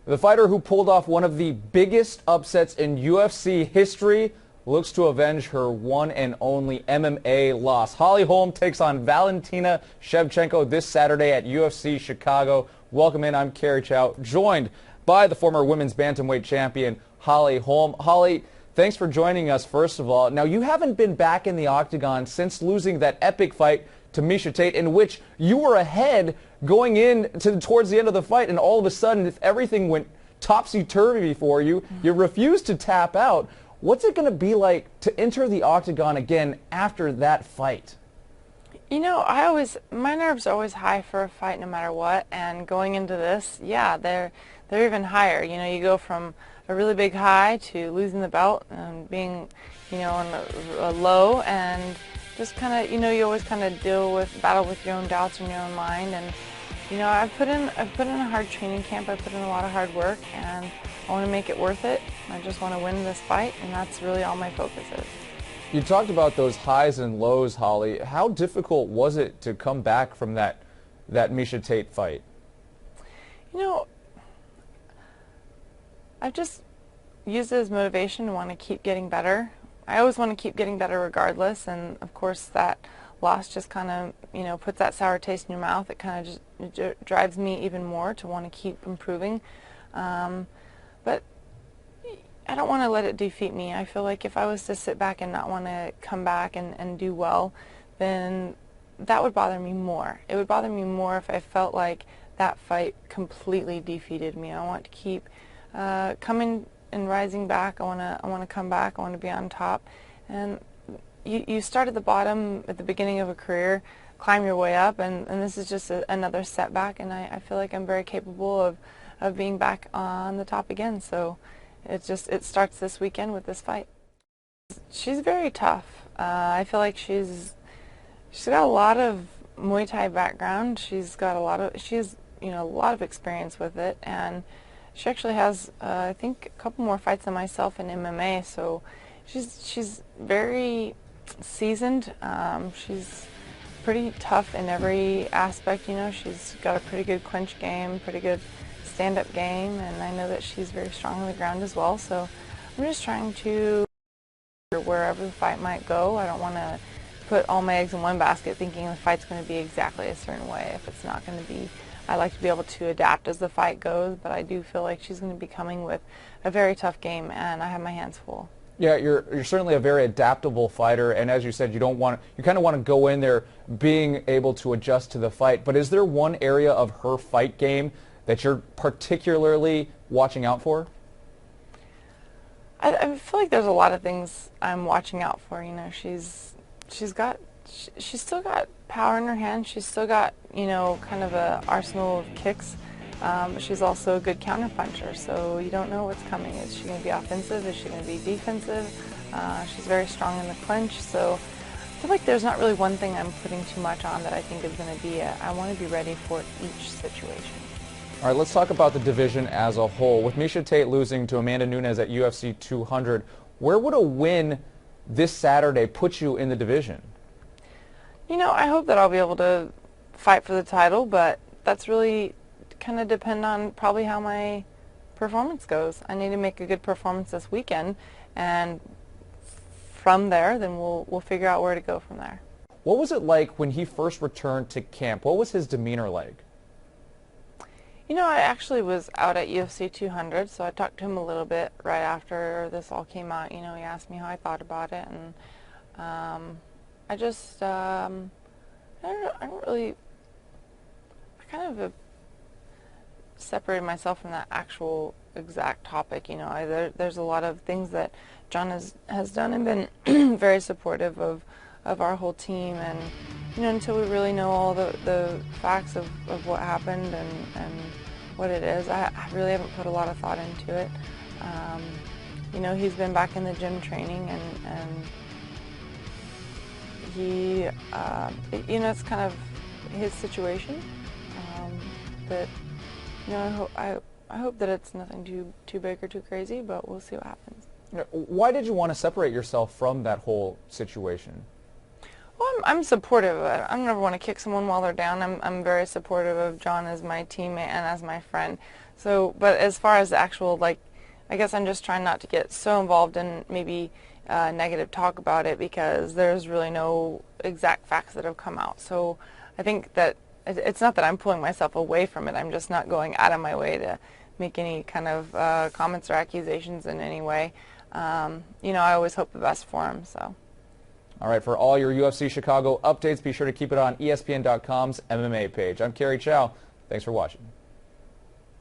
The fighter who pulled off one of the biggest upsets in UFC history looks to avenge her one and only MMA loss. Holly Holm takes on Valentina Shevchenko this Saturday at UFC Chicago. Welcome in. I'm Kerry Chow, joined by the former women's bantamweight champion, Holly Holm. Holly, thanks for joining us, first of all. Now, you haven't been back in the octagon since losing that epic fight to Miesha Tate, in which you were ahead going in towards the end of the fight, and all of a sudden, if everything went topsy-turvy for you, you refused to tap out. What's it going to be like to enter the octagon again after that fight? You know, my nerves are always high for a fight no matter what, and going into this, yeah, they're even higher. You know, you go from a really big high to losing the belt and being, you know, on a low, and just kind of, you know, you always kind of battle with your own doubts in your own mind. And you know, I've put in a hard training camp. I put in a lot of hard work, and I want to make it worth it. I just want to win this fight, and that's really all my focus is. You talked about those highs and lows, Holly. How difficult was it to come back from that Miesha Tate fight? You know, I've just used it as motivation to want to keep getting better. I always want to keep getting better regardless, and of course that loss just kind of, you know, puts that sour taste in your mouth. It kind of just drives me even more to want to keep improving. But I don't want to let it defeat me. I feel like if I was to sit back and not want to come back and do well, then that would bother me more. It would bother me more if I felt like that fight completely defeated me. I want to keep coming and rising back. I want to come back. I want to be on top. And you start at the bottom at the beginning of a career, climb your way up, and this is just another setback, and I feel like I'm very capable of being back on the top again. So it starts this weekend with this fight. She's very tough. I feel like she's got a lot of Muay Thai background. She has you know, a lot of experience with it, and she actually has I think a couple more fights than myself in MMA. So she's very seasoned. She's pretty tough in every aspect. You know, she's got a pretty good clinch game, pretty good stand-up game, and I know that she's very strong on the ground as well. So I'm just trying to, wherever the fight might go, I don't want to put all my eggs in one basket thinking the fight's going to be exactly a certain way. If it's not going to be, I like to be able to adapt as the fight goes, but I do feel like she's going to be coming with a very tough game, and I have my hands full. Yeah, you're certainly a very adaptable fighter, and as you said, you kind of want to go in there being able to adjust to the fight. But is there one area of her fight game that you're particularly watching out for? I feel like there's a lot of things I'm watching out for. You know, she's still got power in her hand. She's still got, you know, kind of a arsenal of kicks. But she's also a good counterpuncher, so you don't know what's coming. Is she going to be offensive? Is she going to be defensive? She's very strong in the clinch, so I feel like there's not really one thing I'm putting too much on that I think is going to be I want to be ready for each situation. All right, let's talk about the division as a whole. With Miesha Tate losing to Amanda Nunes at UFC 200, where would a win this Saturday put you in the division? You know, I hope that I'll be able to fight for the title, but that's really kind of depend on probably how my performance goes. I need to make a good performance this weekend, and from there, then we'll figure out where to go from there. What was it like when he first returned to camp? What was his demeanor like? You know, I actually was out at UFC 200, so I talked to him a little bit right after this all came out. You know, he asked me how I thought about it, and I just I don't really, I kind of separated myself from that actual exact topic. You know, there's a lot of things that John has done and been very supportive of our whole team, and you know, until we really know all the facts of what happened and what it is, I really haven't put a lot of thought into it. You know, he's been back in the gym training, and he you know, it's kind of his situation, but you know, I hope that it's nothing too big or too crazy, but we'll see what happens. Why did you want to separate yourself from that whole situation? Well, I'm supportive of it. I don't ever want to kick someone while they're down. I'm very supportive of John as my teammate and as my friend. So, but as far as the actual, like, I guess I'm just trying not to get so involved in maybe negative talk about it, because there's really no exact facts that have come out. So I think that it's not that I'm pulling myself away from it. I'm just not going out of my way to make any kind of comments or accusations in any way. You know, I always hope the best for him. So. All right, for all your UFC Chicago updates, be sure to keep it on ESPN.com's MMA page. I'm Kerry Chow. Thanks for watching.